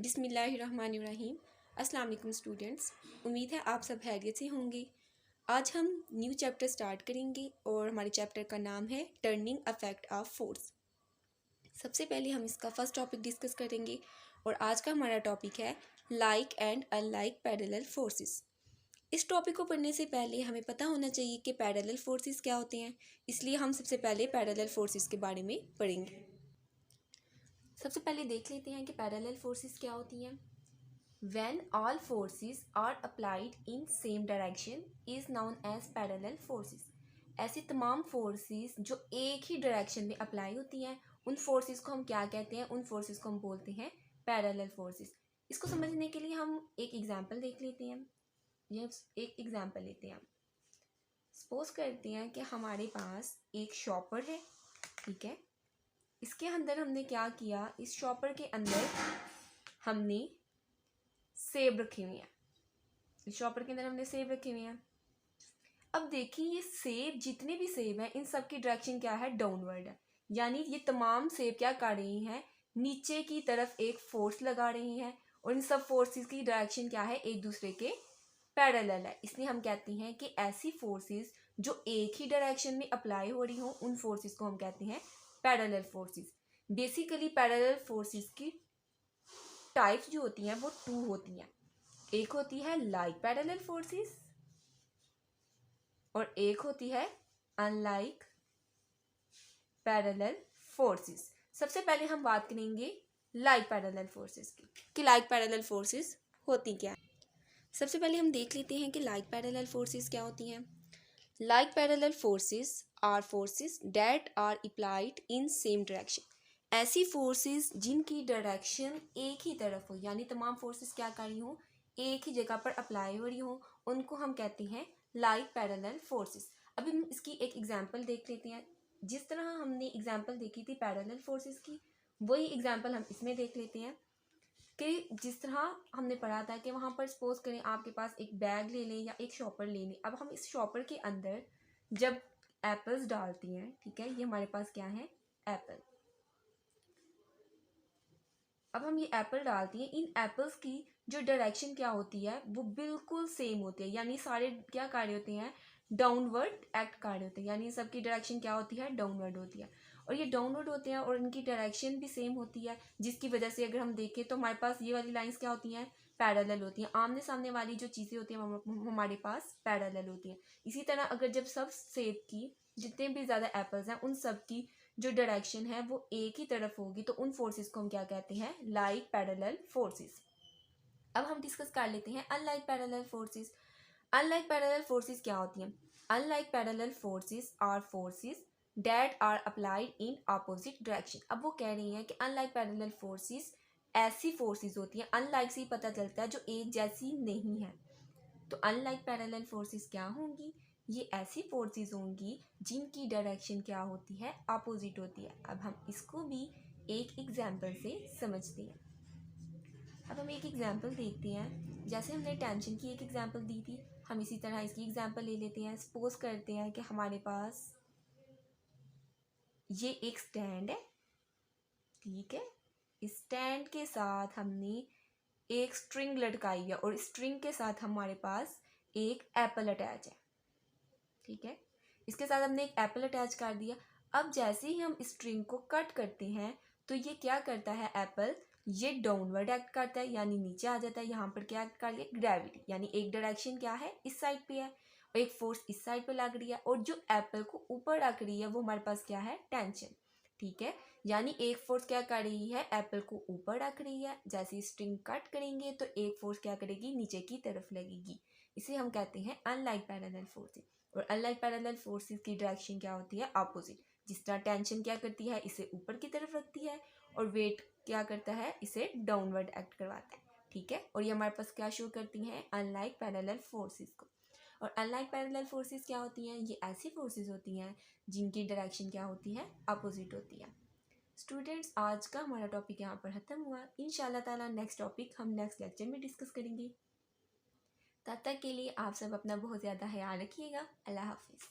बिस्मिल्लाहिर्रहमानिर्रहीम। अस्सलाम वालेकुम स्टूडेंट्स, उम्मीद है आप सब खैरियत से होंगे। आज हम न्यू चैप्टर स्टार्ट करेंगे और हमारे चैप्टर का नाम है टर्निंग अफेक्ट ऑफ फोर्स। सबसे पहले हम इसका फर्स्ट टॉपिक डिस्कस करेंगे और आज का हमारा टॉपिक है like and unlike parallel forces. इस टॉपिक को पढ़ने से पहले हमें पता होना चाहिए कि पैरेलल फोर्सेस क्या होते हैं, इसलिए हम सबसे पहले पैरेलल फोर्सेस के बारे में पढ़ेंगे। सबसे पहले देख लेते हैं कि पैरेलल फोर्सेस क्या होती हैं। When all forces are applied in same direction is known as parallel forces. ऐसी तमाम फोर्सेस जो एक ही डायरेक्शन में अप्लाई होती हैं, उन फोर्सेस को हम क्या कहते हैं? उन फोर्सेस को हम बोलते हैं पैरेलल फोर्सेस। इसको समझने के लिए हम एक एग्जांपल देख लेते हैं। ये एक एग्जांपल लेते हैं। सपोज करते हैं कि हमारे पास एक शॉपर है, ठीक है। इसके अंदर हमने क्या किया, इस शॉपर के अंदर हमने सेब रखे हुए हैं। इस शॉपर के अंदर हमने सेब रखे हुए हैं। अब देखिए, ये सेब, जितने भी सेब हैं, इन सब की डायरेक्शन क्या है? डाउनवर्ड है। यानी ये तमाम सेब क्या कर रही हैं? नीचे की तरफ एक फोर्स लगा रही हैं और इन सब फोर्सेस की डायरेक्शन क्या है? एक दूसरे के पैरेलल है। इसलिए हम कहते हैं कि ऐसी फोर्सेस जो एक ही डायरेक्शन में अप्लाई हो रही हो, उन फोर्सेस को हम कहते हैं parallel forces. Basically parallel forces की टाइप्स जो होती हैं वो टू होती हैं। एक होती है लाइक पैरेलल फोर्सेस और एक होती है अनलाइक पैरेलल फोर्सेस। सबसे पहले हम बात करेंगे लाइक पैरेलल फोर्सेस की कि लाइक पैरेलल फोर्सेस होती क्या है। सबसे पहले हम देख लेते हैं कि लाइक पैरेलल फोर्सेस क्या होती हैं। Like parallel forces are forces that are applied in same direction. ऐसी फोर्सेस जिनकी डायरेक्शन एक ही तरफ हो, यानी तमाम फोर्सेस क्या कर रही हो? एक ही जगह पर अप्लाई हो रही हो, उनको हम कहते हैं लाइक पैरेलल फोर्सेस। अभी हम इसकी एक एग्जांपल देख लेते हैं। जिस तरह हमने एग्जांपल देखी थी पैरेलल फोर्सेस की, वही एग्जांपल हम इसमें देख लेते हैं कि जिस तरह हमने पढ़ा था कि वहाँ पर सपोज करें आपके पास एक बैग ले लें या एक शॉपर ले लें। अब हम इस शॉपर के अंदर जब एप्पल्स डालती हैं, ठीक है, ये हमारे पास क्या है? एप्पल। अब हम ये एप्पल डालती हैं, इन एप्पल्स की जो डायरेक्शन क्या होती है वो बिल्कुल सेम होती है। यानी सारे क्या कार्य होते हैं? डाउनवर्ड एक्ट कार्य होते हैं। यानी सबकी डायरेक्शन क्या होती है? डाउनवर्ड होती है। और ये डाउनवर्ड होते हैं और इनकी डायरेक्शन भी सेम होती है, जिसकी वजह से अगर हम देखें तो हमारे पास ये वाली लाइंस क्या होती हैं? पैरेलल होती हैं। आमने सामने वाली जो चीज़ें होती हैं हमारे पास पैरेलल होती हैं। इसी तरह अगर जब सब सेब की जितने भी ज़्यादा एप्पल्स हैं, उन सब की जो डायरेक्शन है वो एक ही तरफ होगी, तो उन फोर्सेस को हम क्या कहते हैं? Like parallel forces. अब हम डिस्कस कर लेते हैं unlike parallel forces. Unlike parallel forces क्या होती हैं? Unlike parallel forces are forces that are applied in opposite direction. अब वो कह रही हैं कि अनलाइक पैरेलल फोर्सेस ऐसी फोर्सेस होती हैं, अनलाइक से ही पता चलता है, जो एक जैसी नहीं है। तो अनलाइक पैरेलल फोर्सेस क्या होंगी? ये ऐसी फोर्सेस होंगी जिनकी डायरेक्शन क्या होती है? अपोजिट होती है। अब हम इसको भी एक एग्जाम्पल से समझते हैं। अब हम एक एग्जाम्पल देखते हैं। जैसे हमने टेंशन की एक एग्जाम्पल दी थी, हम इसी तरह इसकी एग्जाम्पल ले लेते हैं। सपोज करते हैं कि हमारे पास ये एक स्टैंड है, ठीक है। इस स्टैंड के साथ हमने एक स्ट्रिंग लटकाई है और स्ट्रिंग के साथ हमारे पास एक एप्पल अटैच है, ठीक है। इसके साथ हमने एक एप्पल अटैच कर दिया। अब जैसे ही हम स्ट्रिंग को कट करते हैं तो ये क्या करता है? एप्पल ये डाउनवर्ड एक्ट करता है, यानी नीचे आ जाता है। यहाँ पर क्या एक्ट कर लिया? ग्रेविटी। यानी एक डायरेक्शन क्या है? इस साइड पे है और एक फोर्स इस साइड पे लग रही है, और जो एप्पल को ऊपर रख रही है वो हमारे पास क्या है? टेंशन, ठीक है। यानी एक फोर्स क्या कर रही है? एप्पल को ऊपर रख रही है। जैसे स्ट्रिंग कट करेंगे तो एक फोर्स क्या करेगी? नीचे की तरफ लगेगी। इसे हम कहते हैं अनलाइक पैरेलल फोर्सेस। और अनलाइक पैरेलल फोर्सेस की डायरेक्शन क्या होती है? अपोजिट। जिस तरह टेंशन क्या करती है? इसे ऊपर की तरफ रखती है और वेट क्या करता है? इसे डाउनवर्ड एक्ट करवाता है, ठीक है। और ये हमारे पास क्या शो करती हैं? अनलाइक पैरेलल फोर्सेस को। और अनलाइक पैरेलल फोर्सेस क्या होती हैं? ये ऐसी फोर्सेस होती हैं जिनकी डायरेक्शन क्या होती है? अपोजिट होती है। स्टूडेंट्स, आज का हमारा टॉपिक यहाँ पर ख़त्म हुआ। इंशाल्लाह ताला नेक्स्ट टॉपिक हम नेक्स्ट लेक्चर में डिस्कस करेंगे। तब तक के लिए आप सब अपना बहुत ज़्यादा ख्याल रखिएगा। अल्लाह हाफिज़।